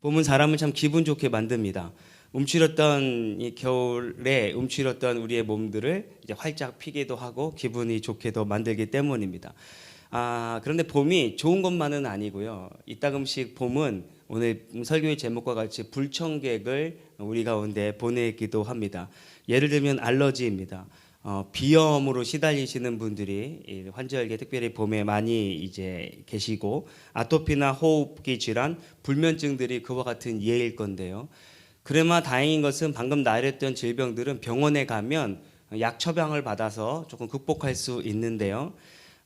봄은 사람을 참 기분 좋게 만듭니다. 움츠렸던 이 겨울에 움츠렸던 우리의 몸들을 이제 활짝 피기도 하고 기분이 좋게도 만들기 때문입니다. 그런데 봄이 좋은 것만은 아니고요. 이따금씩 봄은 오늘 설교의 제목과 같이 불청객을 우리 가운데 보내기도 합니다. 예를 들면 알러지입니다. 비염으로 시달리시는 분들이 환절기 특별히 봄에 많이 이제 계시고, 아토피나 호흡기 질환, 불면증들이 그와 같은 예일 건데요. 그나마 다행인 것은 방금 나열했던 질병들은 병원에 가면 약 처방을 받아서 조금 극복할 수 있는데요.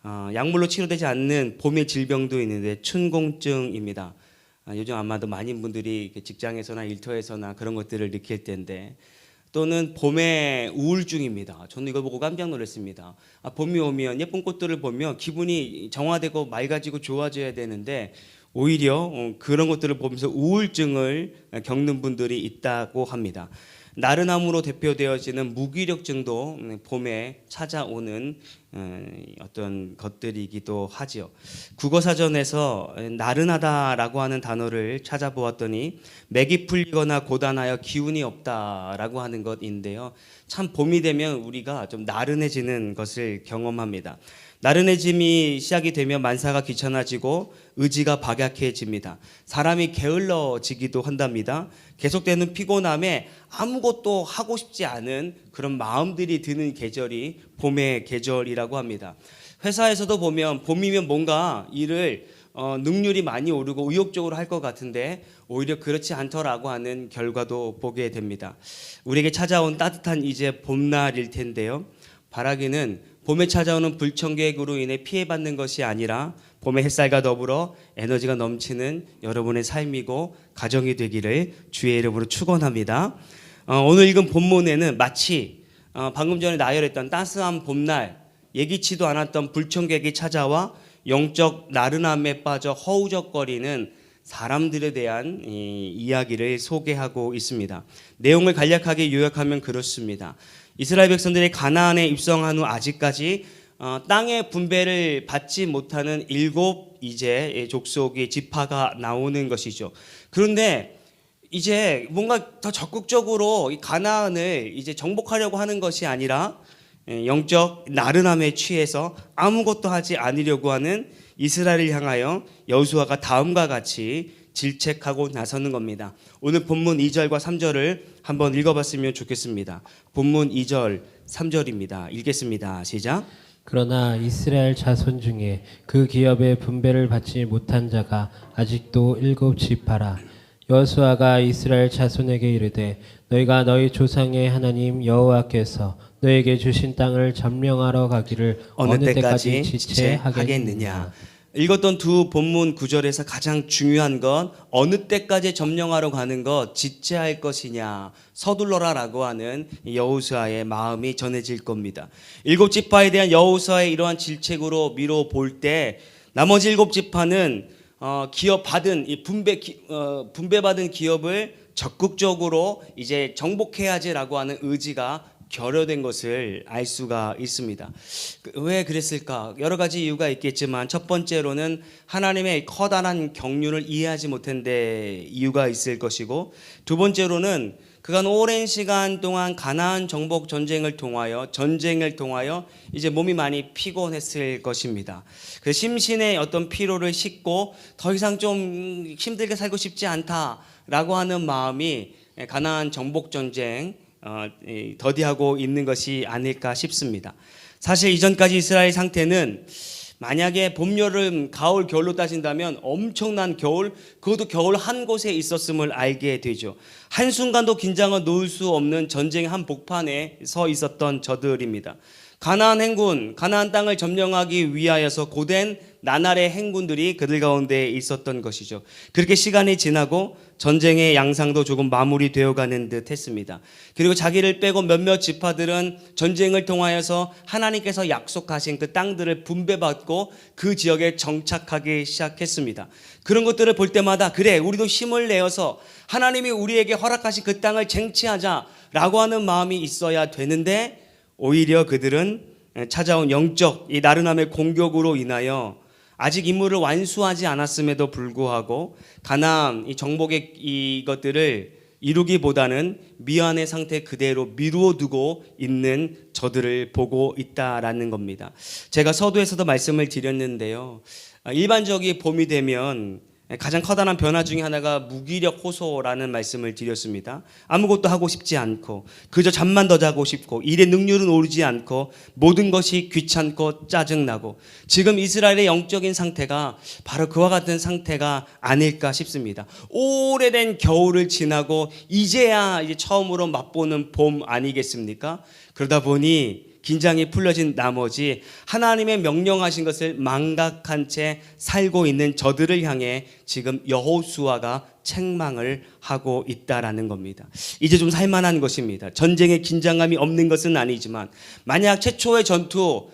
약물로 치료되지 않는 봄의 질병도 있는데 춘공증입니다. 요즘 아마도 많은 분들이 직장에서나 일터에서나 그런 것들을 느낄 텐데, 또는 봄의 우울증입니다. 저는 이걸 보고 깜짝 놀랐습니다. 봄이 오면 예쁜 꽃들을 보면 기분이 정화되고 맑아지고 좋아져야 되는데 오히려 그런 것들을 보면서 우울증을 겪는 분들이 있다고 합니다. 나른함으로 대표되어지는 무기력증도 봄에 찾아오는 어떤 것들이기도 하지요. 국어사전에서 나른하다라고 하는 단어를 찾아보았더니 맥이 풀리거나 고단하여 기운이 없다라고 하는 것인데요. 참 봄이 되면 우리가 좀 나른해지는 것을 경험합니다. 나른해짐이 시작이 되면 만사가 귀찮아지고 의지가 박약해집니다. 사람이 게을러지기도 한답니다. 계속되는 피곤함에 아무것도 하고 싶지 않은 그런 마음들이 드는 계절이 봄의 계절이라고 합니다. 회사에서도 보면 봄이면 뭔가 일을 능률이 많이 오르고 의욕적으로 할 것 같은데 오히려 그렇지 않더라고 하는 결과도 보게 됩니다. 우리에게 찾아온 따뜻한 이제 봄날일 텐데요. 바라기는 봄에 찾아오는 불청객으로 인해 피해받는 것이 아니라 봄의 햇살과 더불어 에너지가 넘치는 여러분의 삶이고 가정이 되기를 주의 이름으로 축원합니다. 오늘 읽은 본문에는 마치 방금 전에 나열했던 따스한 봄날, 예기치도 않았던 불청객이 찾아와 영적 나른함에 빠져 허우적거리는 사람들에 대한 이야기를 소개하고 있습니다. 내용을 간략하게 요약하면 그렇습니다. 이스라엘 백성들이 가나안에 입성한 후 아직까지 땅의 분배를 받지 못하는 7 이제 족속의 지파가 나오는 것이죠. 그런데 이제 뭔가 더 적극적으로 이 가나안을 이제 정복하려고 하는 것이 아니라 영적 나른함에 취해서 아무것도 하지 않으려고 하는 이스라엘을 향하여 여호수아가 다음과 같이 질책하고 나서는 겁니다. 오늘 본문 2절과 3절을 한번 읽어봤으면 좋겠습니다. 본문 2절 3절입니다. 읽겠습니다. 시작. 그러나 이스라엘 자손 중에 그 기업의 분배를 받지 못한 자가 아직도 7 지파라. 여호수아가 이스라엘 자손에게 이르되 너희가 너희 조상의 하나님 여호와께서 너에게 주신 땅을 점령하러 가기를 어느 때까지 지체하겠느냐. 읽었던 두 본문 구절에서 가장 중요한 건 어느 때까지 점령하러 가는 것, 지체할 것이냐, 서둘러라라고 하는 여호수아의 마음이 전해질 겁니다. 7 지파에 대한 여호수아의 이러한 질책으로 미뤄 볼 때 나머지 7 지파는 기업받은 이 분배받은 기업을 적극적으로 이제 정복해야지라고 하는 의지가 결여된 것을 알 수가 있습니다. 왜 그랬을까? 여러 가지 이유가 있겠지만 첫 번째로는 하나님의 커다란 경륜을 이해하지 못한 데 이유가 있을 것이고, 두 번째로는 그간 오랜 시간 동안 가나안 정복 전쟁을 통하여 이제 몸이 많이 피곤했을 것입니다. 그 심신의 어떤 피로를 싣고 더 이상 좀 힘들게 살고 싶지 않다라고 하는 마음이 가나안 정복 전쟁 더디하고 있는 것이 아닐까 싶습니다. 사실 이전까지 이스라엘 상태는 만약에 봄, 여름, 가을, 겨울로 따진다면 엄청난 겨울, 그것도 겨울 한 곳에 있었음을 알게 되죠. 한순간도 긴장을 놓을 수 없는 전쟁의 한 복판에 서 있었던 저들입니다. 가나안 행군, 가나안 땅을 점령하기 위하여서 고된 나날의 행군들이 그들 가운데 있었던 것이죠. 그렇게 시간이 지나고 전쟁의 양상도 조금 마무리되어 가는 듯 했습니다. 그리고 자기를 빼고 몇몇 지파들은 전쟁을 통하여서 하나님께서 약속하신 그 땅들을 분배받고 그 지역에 정착하기 시작했습니다. 그런 것들을 볼 때마다 그래, 우리도 힘을 내어서 하나님이 우리에게 허락하신 그 땅을 쟁취하자라고 하는 마음이 있어야 되는데, 오히려 그들은 찾아온 영적 이 나른함의 공격으로 인하여 아직 임무를 완수하지 않았음에도 불구하고 가나안 이 정복의 이것들을 이루기보다는 미완의 상태 그대로 미루어 두고 있는 저들을 보고 있다라는 겁니다. 제가 서두에서도 말씀을 드렸는데요. 일반적인 봄이 되면 가장 커다란 변화 중에 하나가 무기력 호소라는 말씀을 드렸습니다. 아무것도 하고 싶지 않고 그저 잠만 더 자고 싶고 일의 능률은 오르지 않고 모든 것이 귀찮고 짜증나고 지금 이스라엘의 영적인 상태가 바로 그와 같은 상태가 아닐까 싶습니다. 오래된 겨울을 지나고 이제야 이제 처음으로 맛보는 봄 아니겠습니까? 그러다 보니 긴장이 풀려진 나머지 하나님의 명령하신 것을 망각한 채 살고 있는 저들을 향해 지금 여호수아가 책망을 하고 있다라는 겁니다. 이제 좀 살만한 것입니다. 전쟁에 긴장감이 없는 것은 아니지만 만약 최초의 전투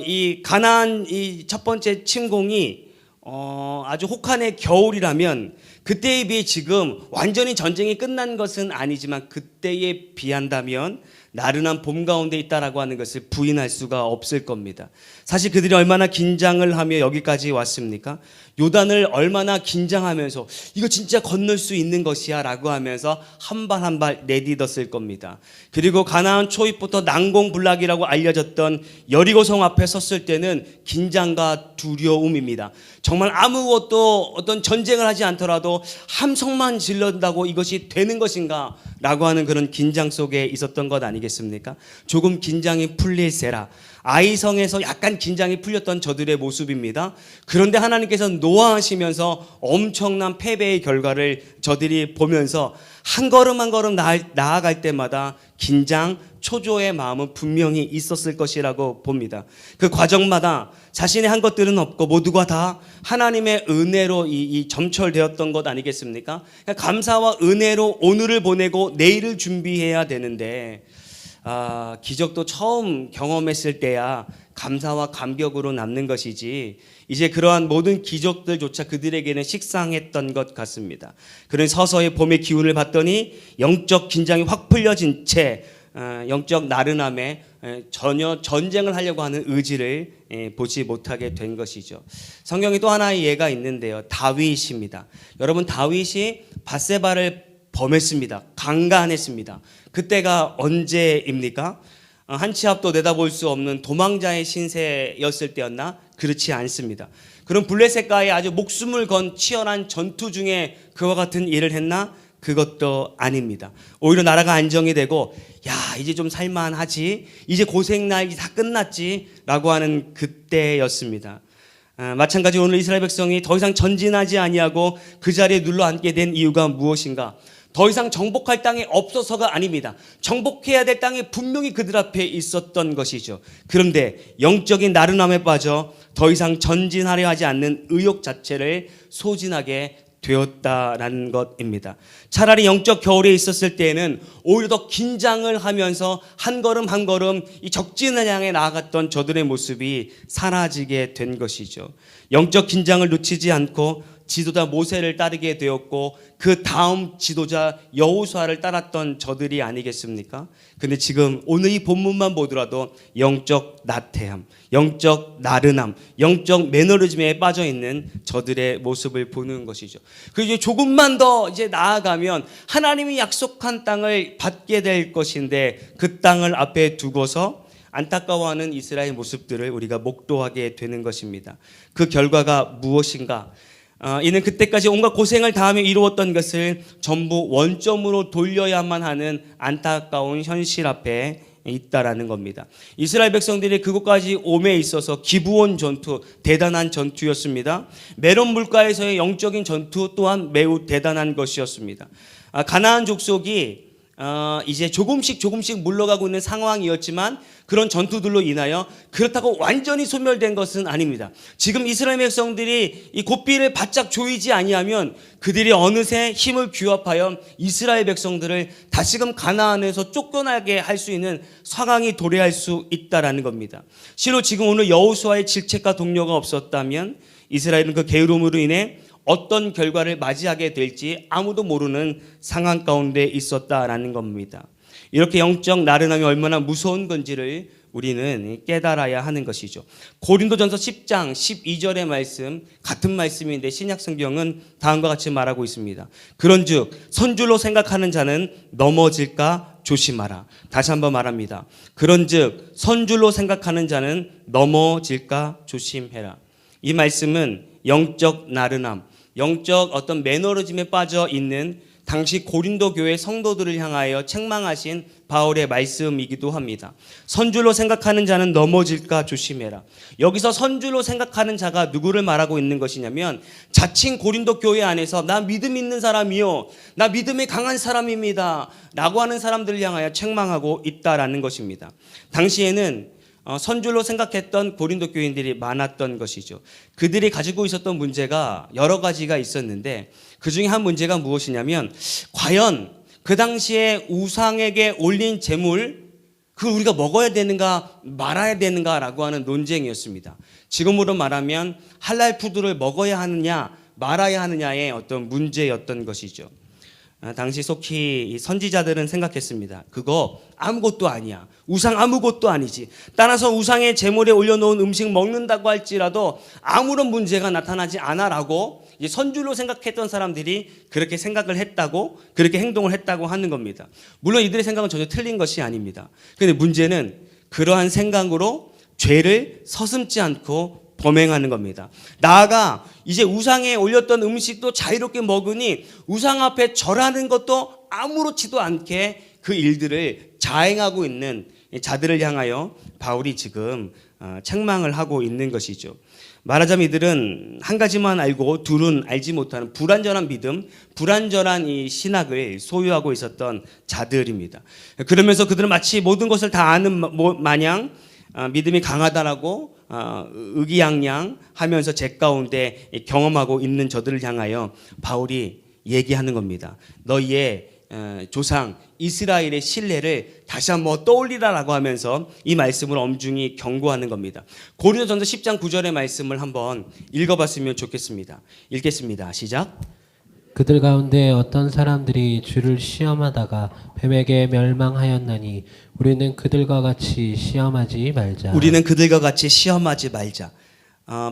이 가나안 이 첫 번째 침공이 아주 혹한의 겨울이라면 그때에 비해 지금 완전히 전쟁이 끝난 것은 아니지만 그때에 비한다면 나른한 봄 가운데 있다라고 하는 것을 부인할 수가 없을 겁니다. 사실 그들이 얼마나 긴장을 하며 여기까지 왔습니까? 요단을 얼마나 긴장하면서 이거 진짜 건널 수 있는 것이야 라고 하면서 한 발 한 발 내딛었을 겁니다. 그리고 가나안 초입부터 난공불락이라고 알려졌던 여리고성 앞에 섰을 때는 긴장과 두려움입니다. 정말 아무것도 어떤 전쟁을 하지 않더라도 함성만 질른다고 이것이 되는 것인가 라고 하는 그런 긴장 속에 있었던 것 아니겠습니까? 조금 긴장이 풀릴세라. 아이성에서 약간 긴장이 풀렸던 저들의 모습입니다. 그런데 하나님께서 노하시면서 엄청난 패배의 결과를 저들이 보면서 한 걸음 한 걸음 나아갈 때마다 긴장, 초조의 마음은 분명히 있었을 것이라고 봅니다. 그 과정마다 자신의 한 것들은 없고 모두가 다 하나님의 은혜로 이 점철되었던 것 아니겠습니까? 감사와 은혜로 오늘을 보내고 내일을 준비해야 되는데 기적도 처음 경험했을 때야 감사와 감격으로 남는 것이지 이제 그러한 모든 기적들조차 그들에게는 식상했던 것 같습니다. 그런 서서히 봄의 기운을 봤더니 영적 긴장이 확 풀려진 채 영적 나른함에 전혀 전쟁을 하려고 하는 의지를 보지 못하게 된 것이죠. 성경에 또 하나의 예가 있는데요. 다윗입니다. 여러분 다윗이 밧세바를 범했습니다. 강간했습니다. 그때가 언제입니까? 한 치 앞도 내다볼 수 없는 도망자의 신세였을 때였나? 그렇지 않습니다. 그럼 블레셋과의 아주 목숨을 건 치열한 전투 중에 그와 같은 일을 했나? 그것도 아닙니다. 오히려 나라가 안정이 되고 야 이제 좀 살만하지 이제 고생 날이 다 끝났지 라고 하는 그때였습니다. 마찬가지로 오늘 이스라엘 백성이 더 이상 전진하지 아니하고 그 자리에 눌러앉게 된 이유가 무엇인가? 더 이상 정복할 땅이 없어서가 아닙니다. 정복해야 될 땅이 분명히 그들 앞에 있었던 것이죠. 그런데 영적인 나른함에 빠져 더 이상 전진하려 하지 않는 의욕 자체를 소진하게 되었다라는 것입니다. 차라리 영적 겨울에 있었을 때에는 오히려 더 긴장을 하면서 한 걸음 한 걸음 이 적진을 향해 나아갔던 저들의 모습이 사라지게 된 것이죠. 영적 긴장을 놓치지 않고 지도자 모세를 따르게 되었고 그 다음 지도자 여호수아를 따랐던 저들이 아니겠습니까? 근데 지금 오늘 이 본문만 보더라도 영적 나태함, 영적 나른함, 영적 매너리즘에 빠져 있는 저들의 모습을 보는 것이죠. 그리고 조금만 더 이제 나아가면 하나님이 약속한 땅을 받게 될 것인데 그 땅을 앞에 두고서 안타까워하는 이스라엘 모습들을 우리가 목도하게 되는 것입니다. 그 결과가 무엇인가? 이는 그때까지 온갖 고생을 다하며 이루었던 것을 전부 원점으로 돌려야만 하는 안타까운 현실 앞에 있다라는 겁니다. 이스라엘 백성들이 그곳까지 옴에 있어서 기브온 전투, 대단한 전투였습니다. 메론 물가에서의 영적인 전투 또한 매우 대단한 것이었습니다. 가나안 족속이 이제 조금씩 물러가고 있는 상황이었지만 그런 전투들로 인하여 그렇다고 완전히 소멸된 것은 아닙니다. 지금 이스라엘 백성들이 이 고삐를 바짝 조이지 아니하면 그들이 어느새 힘을 규합하여 이스라엘 백성들을 다시금 가나안에서 쫓겨나게 할 수 있는 상황이 도래할 수 있다라는 겁니다. 실로 지금 오늘 여호수아의 질책과 동료가 없었다면 이스라엘은 그 게으름으로 인해 어떤 결과를 맞이하게 될지 아무도 모르는 상황 가운데 있었다라는 겁니다. 이렇게 영적 나른함이 얼마나 무서운 건지를 우리는 깨달아야 하는 것이죠. 고린도전서 10장 12절의 말씀, 같은 말씀인데 신약 성경은 다음과 같이 말하고 있습니다. 그런즉 선줄로 생각하는 자는 넘어질까 조심하라. 다시 한번 말합니다. 그런즉 선줄로 생각하는 자는 넘어질까 조심해라. 이 말씀은 영적 나른함, 영적 어떤 매너리즘에 빠져 있는 당시 고린도 교회 성도들을 향하여 책망하신 바울의 말씀이기도 합니다. 선줄로 생각하는 자는 넘어질까 조심해라. 여기서 선줄로 생각하는 자가 누구를 말하고 있는 것이냐면 자칭 고린도 교회 안에서 나 믿음 있는 사람이요, 나 믿음이 강한 사람입니다 라고 하는 사람들을 향하여 책망하고 있다라는 것입니다. 당시에는 선줄로 생각했던 고린도 교인들이 많았던 것이죠. 그들이 가지고 있었던 문제가 여러 가지가 있었는데 그 중에 한 문제가 무엇이냐면 과연 그 당시에 우상에게 올린 제물 그걸 우리가 먹어야 되는가 말아야 되는가라고 하는 논쟁이었습니다. 지금으로 말하면 할랄 푸드를 먹어야 하느냐 말아야 하느냐의 어떤 문제였던 것이죠. 당시 속히 이 선지자들은 생각했습니다. 그거 아무것도 아니야. 우상 아무것도 아니지. 따라서 우상의 제물에 올려놓은 음식 먹는다고 할지라도 아무런 문제가 나타나지 않아라고 선줄로 생각했던 사람들이 그렇게 생각을 했다고, 그렇게 행동을 했다고 하는 겁니다. 물론 이들의 생각은 전혀 틀린 것이 아닙니다. 그런데 문제는 그러한 생각으로 죄를 서슴지 않고 범행하는 겁니다. 나아가 이제 우상에 올렸던 음식도 자유롭게 먹으니 우상 앞에 절하는 것도 아무렇지도 않게 그 일들을 자행하고 있는 자들을 향하여 바울이 지금 책망을 하고 있는 것이죠. 말하자면 이들은 한 가지만 알고 둘은 알지 못하는 불완전한 믿음, 불완전한 이 신학을 소유하고 있었던 자들입니다. 그러면서 그들은 마치 모든 것을 다 아는 마냥 믿음이 강하다라고 의기양양하면서 제 가운데 경험하고 있는 저들을 향하여 바울이 얘기하는 겁니다. 너희의 조상 이스라엘의 신뢰를 다시 한번 떠올리라라고 하면서 이 말씀을 엄중히 경고하는 겁니다. 고린도전서 10장 9절의 말씀을 한번 읽어봤으면 좋겠습니다. 읽겠습니다. 시작. 그들 가운데 어떤 사람들이 주를 시험하다가 뱀에게 멸망하였나니 우리는 그들과 같이 시험하지 말자. 우리는 그들과 같이 시험하지 말자.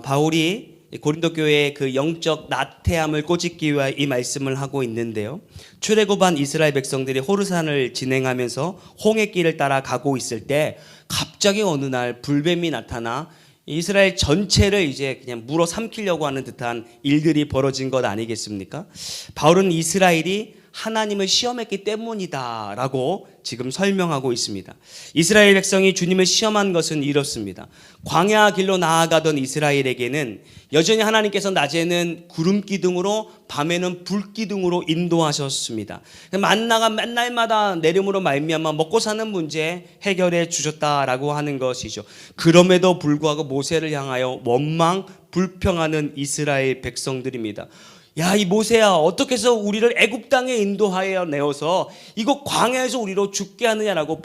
바울이 고린도 교회의 그 영적 나태함을 꼬집기 위해 이 말씀을 하고 있는데요. 출애굽한 이스라엘 백성들이 호르산을 진행하면서 홍해길을 따라 가고 있을 때 갑자기 어느 날 불뱀이 나타나 이스라엘 전체를 이제 그냥 물어 삼키려고 하는 듯한 일들이 벌어진 것 아니겠습니까? 바울은 이스라엘이 하나님을 시험했기 때문이다라고 지금 설명하고 있습니다. 이스라엘 백성이 주님을 시험한 것은 이렇습니다. 광야 길로 나아가던 이스라엘에게는 여전히 하나님께서 낮에는 구름 기둥으로 밤에는 불 기둥으로 인도하셨습니다. 만나가 맨날마다 내림으로 말미암아 먹고 사는 문제 해결해 주셨다라고 하는 것이죠. 그럼에도 불구하고 모세를 향하여 원망 불평하는 이스라엘 백성들입니다. 야, 이 모세야, 어떻게 해서 우리를 애굽 땅에 인도하여 내어서 이곳 광야에서 우리로 죽게 하느냐라고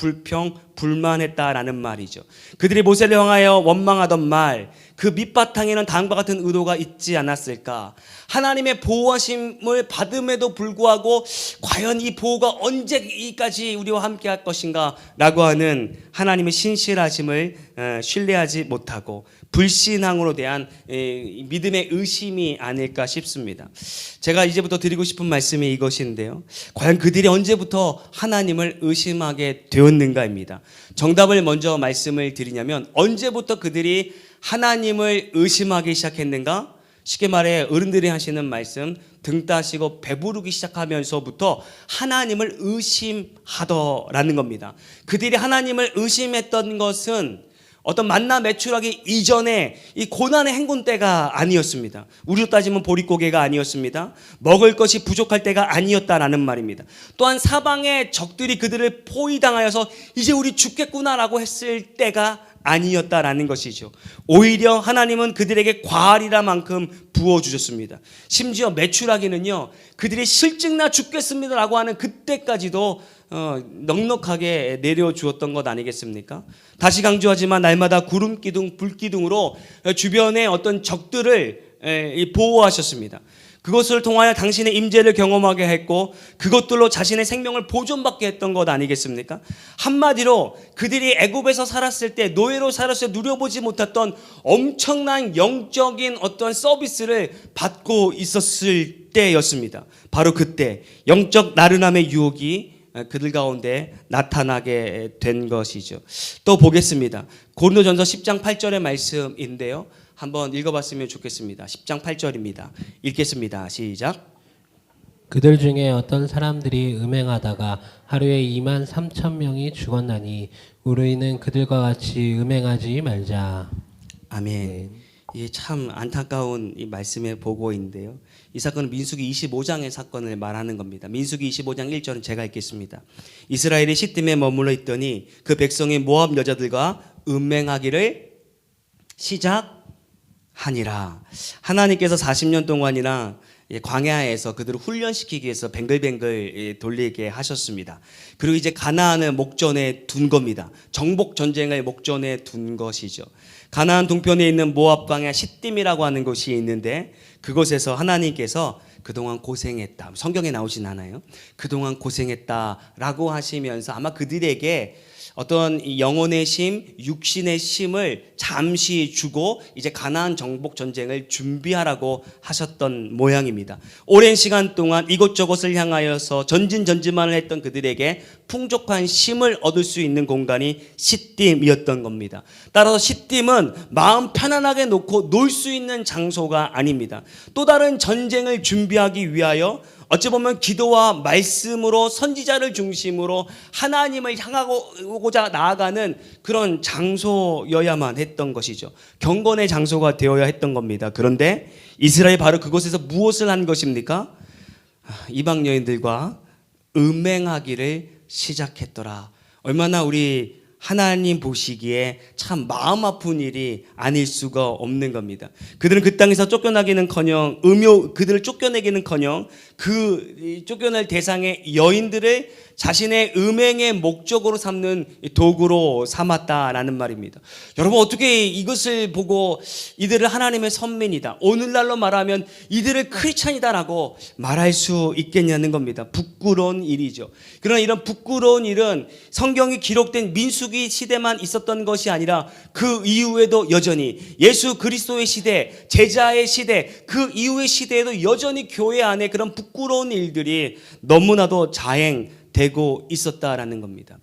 불만했다라는 말이죠. 그들이 모세를 향하여 원망하던 말, 그 밑바탕에는 다음과 같은 의도가 있지 않았을까? 하나님의 보호하심을 받음에도 불구하고 과연 이 보호가 언제까지 우리와 함께 할 것인가? 라고 하는 하나님의 신실하심을 신뢰하지 못하고 불신앙으로 대한 믿음의 의심이 아닐까 싶습니다. 제가 이제부터 드리고 싶은 말씀이 이것인데요. 과연 그들이 언제부터 하나님을 의심하게 되었는가입니다. 정답을 먼저 말씀을 드리냐면 언제부터 그들이 하나님을 의심하기 시작했는가? 쉽게 말해 어른들이 하시는 말씀, 등 따시고 배부르기 시작하면서부터 하나님을 의심하더라는 겁니다. 그들이 하나님을 의심했던 것은 어떤 만나 매출하기 이전에 이 고난의 행군 때가 아니었습니다. 우리로 따지면 보릿고개가 아니었습니다. 먹을 것이 부족할 때가 아니었다라는 말입니다. 또한 사방의 적들이 그들을 포위당하여서 이제 우리 죽겠구나라고 했을 때가 아니었다라는 것이죠. 오히려 하나님은 그들에게 과할이라 만큼 부어주셨습니다. 심지어 매출하기는요, 그들이 실증나 죽겠습니다라고 하는 그때까지도 넉넉하게 내려주었던 것 아니겠습니까? 다시 강조하지만 날마다 구름기둥, 불기둥으로 주변의 어떤 적들을 보호하셨습니다. 그것을 통하여 당신의 임재를 경험하게 했고 그것들로 자신의 생명을 보존받게 했던 것 아니겠습니까? 한마디로 그들이 애굽에서 살았을 때, 노예로 살았을 때 누려보지 못했던 엄청난 영적인 어떤 서비스를 받고 있었을 때였습니다. 바로 그때 영적 나른함의 유혹이 그들 가운데 나타나게 된 것이죠. 또 보겠습니다. 고린도전서 10장 8절의 말씀인데요. 한번 읽어봤으면 좋겠습니다. 10장 8절입니다. 읽겠습니다. 시작. 그들 중에 어떤 사람들이 음행하다가 하루에 2만 3천 명이 죽었나니 우리는 그들과 같이 음행하지 말자. 아멘. 이게 참 안타까운 이 말씀의 보고인데요. 이 사건은 민수기 25장의 사건을 말하는 겁니다. 민수기 25장 1절은 제가 읽겠습니다. 이스라엘이 시딤에 머물러 있더니 그 백성이 모압 여자들과 음행하기를 시작하니라. 하나님께서 40년 동안이나 광야에서 그들을 훈련시키기 위해서 뱅글뱅글 돌리게 하셨습니다. 그리고 이제 가나안을 목전에 둔 겁니다. 정복 전쟁을 목전에 둔 것이죠. 가나안 동편에 있는 모압 광야 시딤이라고 하는 곳이 있는데 그곳에서 하나님께서 그동안 고생했다. 성경에 나오진 않아요. 그동안 고생했다라고 하시면서 아마 그들에게 어떤 영혼의 심, 육신의 심을 잠시 주고 이제 가나안 정복 전쟁을 준비하라고 하셨던 모양입니다. 오랜 시간 동안 이곳저곳을 향하여서 전진전지만을 했던 그들에게 풍족한 심을 얻을 수 있는 공간이 시딤이었던 겁니다. 따라서 시딤은 마음 편안하게 놓고 놀 수 있는 장소가 아닙니다. 또 다른 전쟁을 준비하기 위하여 어찌 보면 기도와 말씀으로 선지자를 중심으로 하나님을 향하고자 나아가는 그런 장소여야만 했던 것이죠. 경건의 장소가 되어야 했던 겁니다. 그런데 이스라엘이 바로 그곳에서 무엇을 한 것입니까? 이방 여인들과 음행하기를 시작했더라. 얼마나 우리 하나님 보시기에 참 마음 아픈 일이 아닐 수가 없는 겁니다. 그들은 그 땅에서 쫓겨나기는커녕 그들을 쫓겨내기는커녕 그 쫓겨날 대상의 여인들을 자신의 음행의 목적으로 삼는 도구로 삼았다라는 말입니다. 여러분 어떻게 이것을 보고 이들을 하나님의 선민이다, 오늘날로 말하면 이들을 크리스찬이다라고 말할 수 있겠냐는 겁니다. 부끄러운 일이죠. 그러나 이런 부끄러운 일은 성경이 기록된 민수기 시대만 있었던 것이 아니라 그 이후에도 여전히 예수 그리스도의 시대, 제자의 시대, 그 이후의 시대에도 여전히 교회 안에 그런 부끄러운 일들이 너무나도 자행되고 있었다라는 겁니다.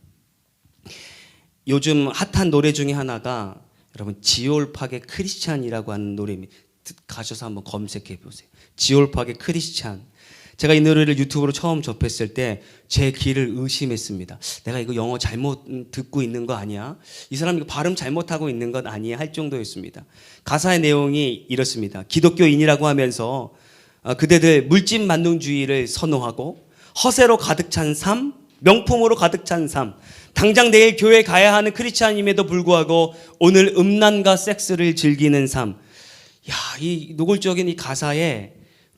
요즘 핫한 노래 중에 하나가 여러분 지올팍의 크리스찬이라고 하는 노래입니다. 가셔서 한번 검색해 보세요. 지올팍의 크리스찬. 제가 이 노래를 유튜브로 처음 접했을 때 제 귀를 의심했습니다. 내가 이거 영어 잘못 듣고 있는 거 아니야? 이 사람 이거 발음 잘못하고 있는 것 아니야? 할 정도였습니다. 가사의 내용이 이렇습니다. 기독교인이라고 하면서 그대들 물질만능주의를 선호하고 허세로 가득 찬 삶, 명품으로 가득 찬 삶, 당장 내일 교회 가야 하는 크리스찬임에도 불구하고 오늘 음란과 섹스를 즐기는 삶. 야, 이 노골적인 이 가사에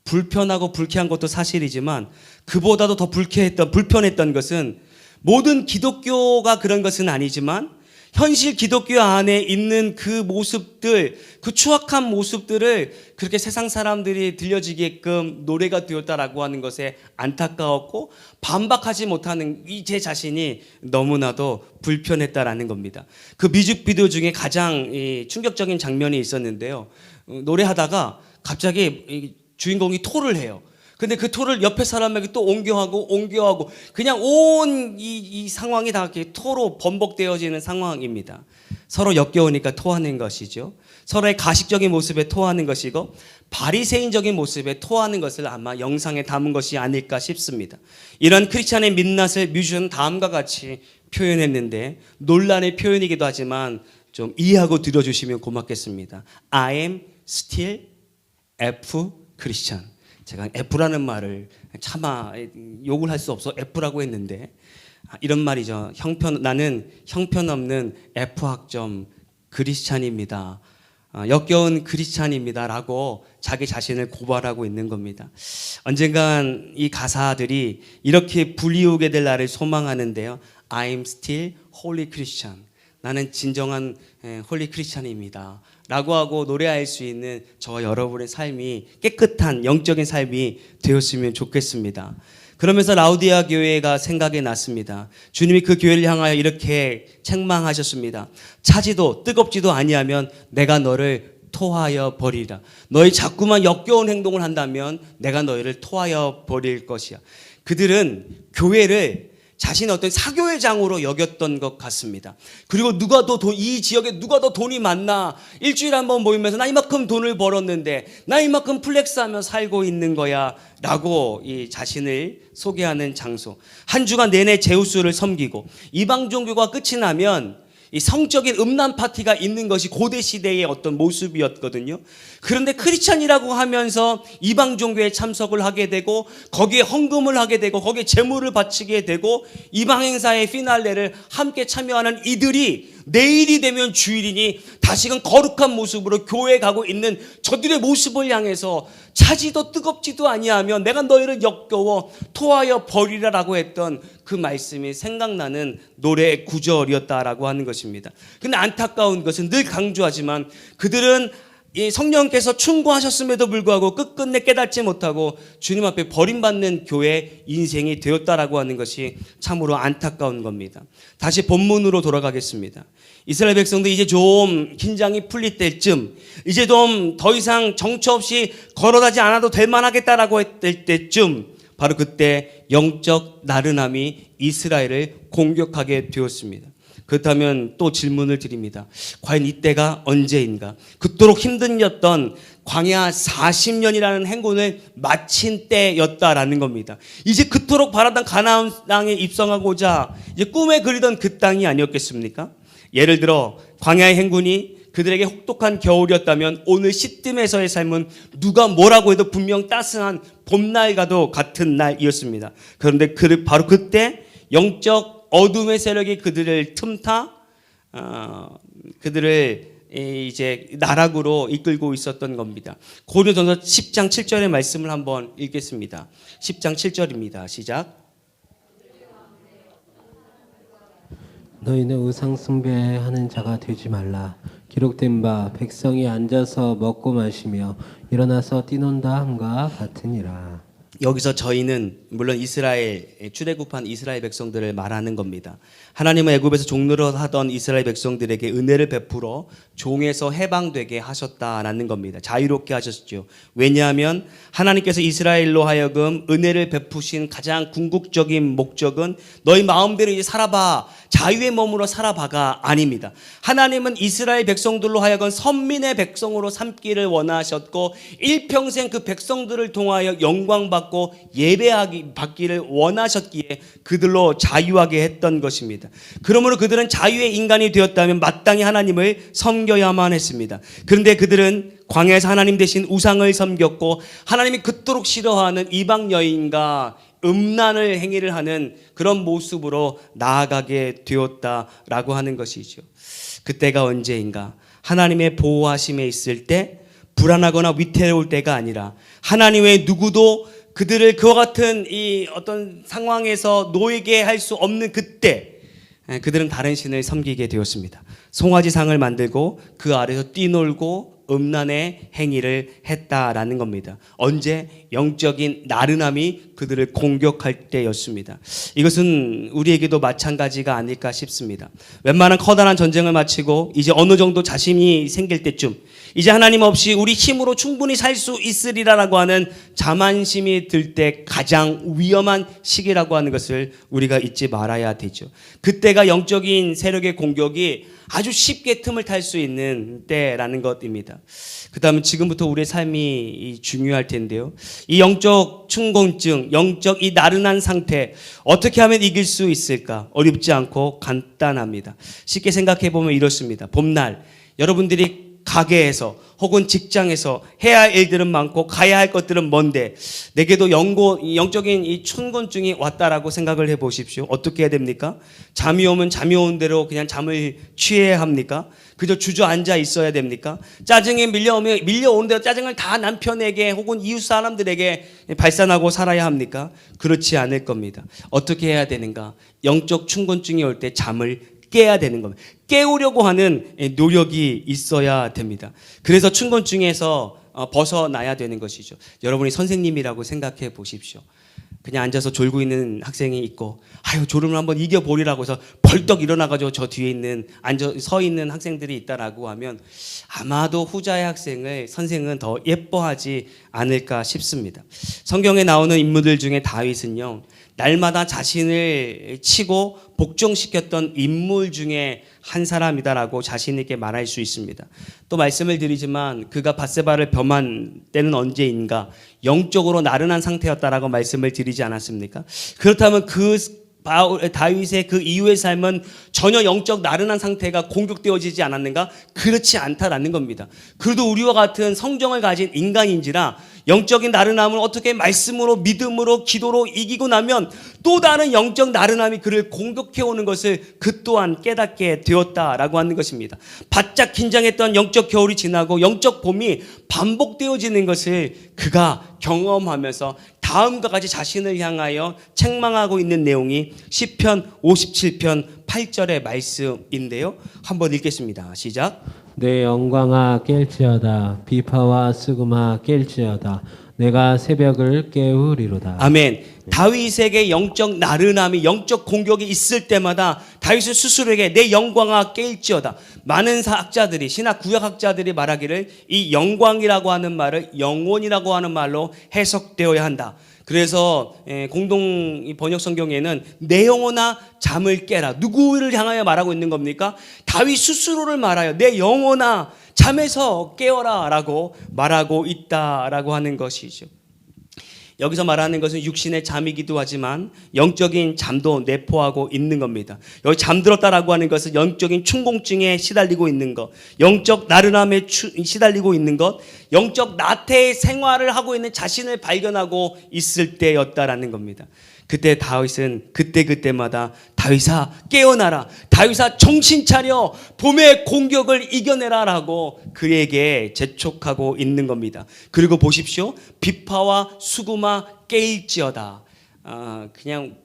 불편하고 불쾌한 것도 사실이지만 그보다도 더 불편했던 것은 모든 기독교가 그런 것은 아니지만 현실 기독교 안에 있는 그 모습들, 그 추악한 모습들을 그렇게 세상 사람들이 들려지게끔 노래가 되었다라고 하는 것에 안타까웠고 반박하지 못하는 이 제 자신이 너무나도 불편했다라는 겁니다. 그 뮤직비디오 중에 가장 충격적인 장면이 있었는데요. 노래하다가 갑자기 주인공이 토를 해요. 근데 그 토를 옆에 사람에게 또 옮겨하고 그냥 온 이 상황이 다 이렇게 토로 번복되어지는 상황입니다. 서로 역겨우니까 토하는 것이죠. 서로의 가식적인 모습에 토하는 것이고 바리새인적인 모습에 토하는 것을 아마 영상에 담은 것이 아닐까 싶습니다. 이런 크리스찬의 민낯을 뮤지션은 다음과 같이 표현했는데 논란의 표현이기도 하지만 좀 이해하고 들어주시면 고맙겠습니다. I am still F 크리스찬. 제가 F라는 말을 차마 욕을 할 수 없어 F라고 했는데 이런 말이죠. 나는 형편없는 F학점 크리스찬입니다. 역겨운 크리스찬입니다라고 자기 자신을 고발하고 있는 겁니다. 언젠간 이 가사들이 이렇게 불리우게 될 날을 소망하는데요. I'm still holy Christian. 나는 진정한 홀리 크리스찬입니다 라고 하고 노래할 수 있는 저와 여러분의 삶이 깨끗한 영적인 삶이 되었으면 좋겠습니다. 그러면서 라우디아 교회가 생각이 났습니다. 주님이 그 교회를 향하여 이렇게 책망하셨습니다. 차지도 뜨겁지도 아니하면 내가 너를 토하여 버리라. 너희 자꾸만 역겨운 행동을 한다면 내가 너희를 토하여 버릴 것이야. 그들은 교회를 자신의 어떤 사교회장으로 여겼던 것 같습니다. 그리고 이 지역에 누가 더 돈이 많나? 일주일에 한 번 모이면서 나 이만큼 돈을 벌었는데, 나 이만큼 플렉스하며 살고 있는 거야 라고 이 자신을 소개하는 장소. 한 주간 내내 제우스를 섬기고, 이방 종교가 끝이 나면 이 성적인 음란 파티가 있는 것이 고대 시대의 어떤 모습이었거든요. 그런데 크리스찬이라고 하면서 이방 종교에 참석을 하게 되고, 거기에 헌금을 하게 되고, 거기에 제물을 바치게 되고, 이방 행사의 피날레를 함께 참여하는 이들이 내일이 되면 주일이니 다시금 거룩한 모습으로 교회에 가고 있는 저들의 모습을 향해서 차지도 뜨겁지도 아니하면 내가 너희를 역겨워 토하여 버리라라고 했던 그 말씀이 생각나는 노래의 구절이었다라고 하는 것입니다. 근데 안타까운 것은 늘 강조하지만 그들은 이 성령께서 충고하셨음에도 불구하고 끝끝내 깨닫지 못하고 주님 앞에 버림받는 교회 인생이 되었다라고 하는 것이 참으로 안타까운 겁니다. 다시 본문으로 돌아가겠습니다. 이스라엘 백성도 이제 좀 긴장이 풀릴 때쯤, 이제 좀 더 이상 정처 없이 걸어다지 않아도 될 만하겠다라고 했을 때쯤, 바로 그때 영적 나른함이 이스라엘을 공격하게 되었습니다. 그렇다면 또 질문을 드립니다. 과연 이때가 언제인가? 그토록 힘든였던 광야 40년이라는 행군을 마친 때였다라는 겁니다. 이제 그토록 바라던 가나안 땅에 입성하고자 이제 꿈에 그리던 그 땅이 아니었겠습니까? 예를 들어 광야의 행군이 그들에게 혹독한 겨울이었다면 오늘 시딤에서의 삶은 누가 뭐라고 해도 분명 따스한 봄날과도 같은 날이었습니다. 그런데 바로 그때 영적 어둠의 세력이 그들을 틈타 그들을 이제 나락으로 이끌고 있었던 겁니다. 고린도전서 10장 7절의 말씀을 한번 읽겠습니다. 10장 7절입니다. 시작. 너희는 우상 숭배하는 자가 되지 말라. 기록된 바 백성이 앉아서 먹고 마시며 일어나서 뛰논다 함과 같으니라. 여기서 저희는 물론 이스라엘 출애굽한 이스라엘 백성들을 말하는 겁니다. 하나님은 애굽에서 종노릇 하던 이스라엘 백성들에게 은혜를 베풀어 종에서 해방되게 하셨다라는 겁니다. 자유롭게 하셨죠. 왜냐하면 하나님께서 이스라엘로 하여금 은혜를 베푸신 가장 궁극적인 목적은 너희 마음대로 이제 살아봐, 자유의 몸으로 살아봐가 아닙니다. 하나님은 이스라엘 백성들로 하여금 선민의 백성으로 삼기를 원하셨고 일평생 그 백성들을 통하여 영광받고 예배받기를 원하셨기에 그들로 자유하게 했던 것입니다. 그러므로 그들은 자유의 인간이 되었다면 마땅히 하나님을 섬겨야만 했습니다. 그런데 그들은 광야에서 하나님 대신 우상을 섬겼고 하나님이 그토록 싫어하는 이방 여인과 음란을 행위를 하는 그런 모습으로 나아가게 되었다라고 하는 것이죠. 그때가 언제인가? 하나님의 보호하심에 있을 때, 불안하거나 위태로울 때가 아니라 하나님 외에 누구도 그들을 그와 같은 이 어떤 상황에서 놓이게 할 수 없는 그때 그들은 다른 신을 섬기게 되었습니다. 송아지상을 만들고 그 아래서 뛰놀고 음란의 행위를 했다라는 겁니다. 언제? 영적인 나른함이 그들을 공격할 때였습니다. 이것은 우리에게도 마찬가지가 아닐까 싶습니다. 웬만한 커다란 전쟁을 마치고 이제 어느 정도 자신이 생길 때쯤, 이제 하나님 없이 우리 힘으로 충분히 살 수 있으리라라고 하는 자만심이 들 때 가장 위험한 시기라고 하는 것을 우리가 잊지 말아야 되죠. 그때가 영적인 세력의 공격이 아주 쉽게 틈을 탈 수 있는 때라는 것입니다. 그 다음에 지금부터 우리의 삶이 중요할 텐데요. 이 영적 충곤증, 영적 이 나른한 상태 어떻게 하면 이길 수 있을까? 어렵지 않고 간단합니다. 쉽게 생각해 보면 이렇습니다. 봄날 여러분들이 가게에서 혹은 직장에서 해야 할 일들은 많고 가야 할 것들은 먼데 내게도 영적인 이 충곤증이 왔다라고 생각을 해보십시오. 어떻게 해야 됩니까? 잠이 오면 잠이 오는 대로 그냥 잠을 취해야 합니까? 그저 주저앉아 있어야 됩니까? 짜증이 밀려오는 대로 짜증을 다 남편에게 혹은 이웃 사람들에게 발산하고 살아야 합니까? 그렇지 않을 겁니다. 어떻게 해야 되는가? 영적 충곤증이 올 때 잠을 깨야 되는 겁니다. 깨우려고 하는 노력이 있어야 됩니다. 그래서 충곤증에서 벗어나야 되는 것이죠. 여러분이 선생님이라고 생각해 보십시오. 그냥 앉아서 졸고 있는 학생이 있고, 아유, 졸음을 한번 이겨보리라고 해서 벌떡 일어나가지고 저 뒤에 있는, 서 있는 학생들이 있다라고 하면 아마도 후자의 학생을 선생은 더 예뻐하지 않을까 싶습니다. 성경에 나오는 인물들 중에 다윗은요, 날마다 자신을 치고 복종시켰던 인물 중에 한 사람이다라고 자신 있게 말할 수 있습니다. 또 말씀을 드리지만 그가 밧세바를 범한 때는 언제인가? 영적으로 나른한 상태였다라고 말씀을 드리지 않았습니까? 그렇다면 다윗의 그 이후의 삶은 전혀 영적 나른한 상태가 공격되어지지 않았는가? 그렇지 않다라는 겁니다. 그래도 우리와 같은 성정을 가진 인간인지라 영적인 나른함을 어떻게 말씀으로, 믿음으로, 기도로 이기고 나면 또 다른 영적 나른함이 그를 공격해오는 것을 그 또한 깨닫게 되었다라고 하는 것입니다. 바짝 긴장했던 영적 겨울이 지나고 영적 봄이 반복되어지는 것을 그가 경험하면서 다음과 같이 자신을 향하여 책망하고 있는 내용이 시편 57편 8절의 말씀인데요. 한번 읽겠습니다. 시작. 내 영광아 깰지어다 비파와 수금아 깰지어다 내가 새벽을 깨우리로다. 아멘. 다윗에게 영적 나른함이, 영적 공격이 있을 때마다 다윗은 스스로에게 내 영광아 깰지어다. 많은 학자들이, 신학 구약학자들이 말하기를 이 영광이라고 하는 말을 영혼이라고 하는 말로 해석되어야 한다. 그래서 공동 번역 성경에는 내 영혼아 잠을 깨라. 누구를 향하여 말하고 있는 겁니까? 다윗 스스로를 말하여 내 영혼아 잠에서 깨어라 라고 말하고 있다라고 하는 것이죠. 여기서 말하는 것은 육신의 잠이기도 하지만 영적인 잠도 내포하고 있는 겁니다. 여기 잠들었다라고 하는 것은 영적인 충곤증에 시달리고 있는 것, 영적 나른함에 시달리고 있는 것, 영적 나태의 생활을 하고 있는 자신을 발견하고 있을 때였다라는 겁니다. 그때 다윗은 그때마다 다윗아 깨어나라, 다윗아 정신 차려, 봄의 공격을 이겨내라 라고 그에게 재촉하고 있는 겁니다. 그리고 보십시오, 비파와 수구마 깨일지어다. 그냥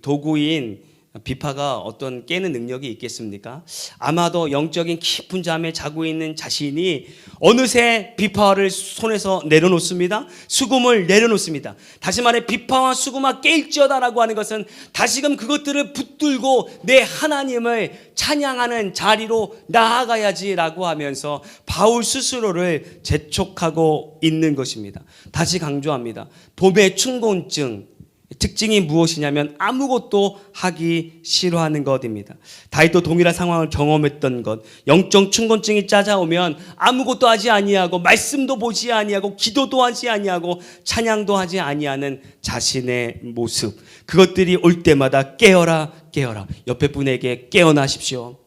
도구인 비파가 어떤 깨는 능력이 있겠습니까? 아마도 영적인 깊은 잠에 자고 있는 자신이 어느새 비파를 손에서 내려놓습니다. 수금을 내려놓습니다. 다시 말해 비파와 수금아 깨일지어다라고 하는 것은 다시금 그것들을 붙들고 내 하나님을 찬양하는 자리로 나아가야지라고 하면서 바울 스스로를 재촉하고 있는 것입니다. 다시 강조합니다. 봄의 충곤증 특징이 무엇이냐면 아무것도 하기 싫어하는 것입니다. 다윗도 동일한 상황을 경험했던 것, 영적 충곤증이 찾아오면 아무것도 하지 아니하고 말씀도 보지 아니하고 기도도 하지 아니하고 찬양도 하지 아니하는 자신의 모습, 그것들이 올 때마다 깨어라 깨어라. 옆에 분에게 깨어나십시오.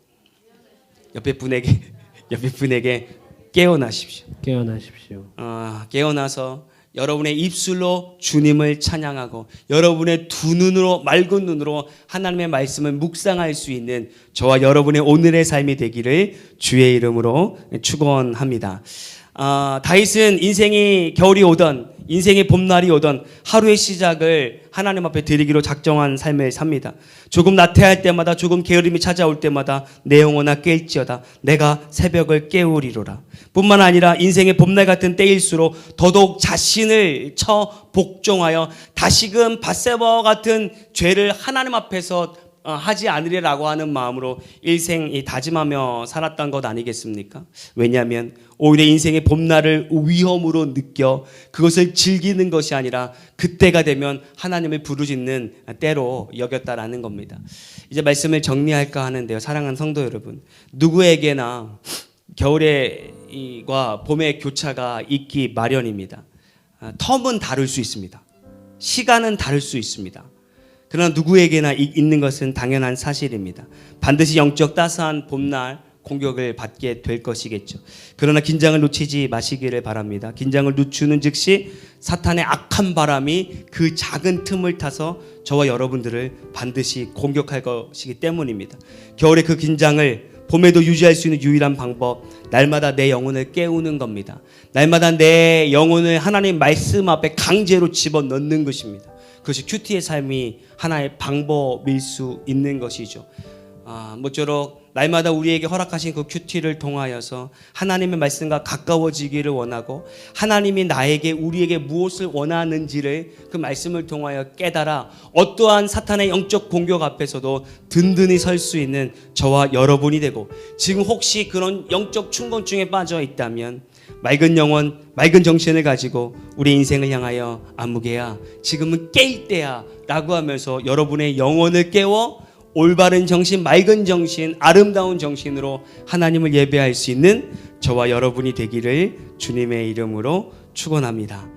옆에 분에게 깨어나십시오. 깨어나십시오. 깨어나서 여러분의 입술로 주님을 찬양하고 여러분의 두 눈으로, 맑은 눈으로 하나님의 말씀을 묵상할 수 있는 저와 여러분의 오늘의 삶이 되기를 주의 이름으로 축원합니다. 다윗은 인생이 겨울이 오던, 인생의 봄날이 오던 하루의 시작을 하나님 앞에 드리기로 작정한 삶을 삽니다. 조금 나태할 때마다, 조금 게으름이 찾아올 때마다 내 영혼아 깰지어다 내가 새벽을 깨우리로라. 뿐만 아니라 인생의 봄날 같은 때일수록 더더욱 자신을 쳐 복종하여 다시금 밧세바와 같은 죄를 하나님 앞에서 하지 않으리라고 하는 마음으로 일생 다짐하며 살았던 것 아니겠습니까? 왜냐하면 오히려 인생의 봄날을 위험으로 느껴 그것을 즐기는 것이 아니라 그때가 되면 하나님을 부르짖는 때로 여겼다라는 겁니다. 이제 말씀을 정리할까 하는데요. 사랑하는 성도 여러분, 누구에게나 겨울과 봄의 교차가 있기 마련입니다. 텀은 다를 수 있습니다. 시간은 다를 수 있습니다. 그러나 누구에게나 있는 것은 당연한 사실입니다. 반드시 영적 따스한 봄날 공격을 받게 될 것이겠죠. 그러나 긴장을 놓치지 마시기를 바랍니다. 긴장을 늦추는 즉시 사탄의 악한 바람이 그 작은 틈을 타서 저와 여러분들을 반드시 공격할 것이기 때문입니다. 겨울의 그 긴장을 봄에도 유지할 수 있는 유일한 방법, 날마다 내 영혼을 깨우는 겁니다. 날마다 내 영혼을 하나님 말씀 앞에 강제로 집어넣는 것입니다. 그것이 큐티의 삶이 하나의 방법일 수 있는 것이죠. 모쪼록 날마다 우리에게 허락하신 그 큐티를 통하여서 하나님의 말씀과 가까워지기를 원하고 하나님이 나에게 우리에게 무엇을 원하는지를 그 말씀을 통하여 깨달아 어떠한 사탄의 영적 공격 앞에서도 든든히 설 수 있는 저와 여러분이 되고, 지금 혹시 그런 영적 충곤증에 빠져 있다면 맑은 영혼, 맑은 정신을 가지고 우리 인생을 향하여 아무개야 지금은 깰 때야 라고 하면서 여러분의 영혼을 깨워 올바른 정신, 맑은 정신, 아름다운 정신으로 하나님을 예배할 수 있는 저와 여러분이 되기를 주님의 이름으로 축원합니다.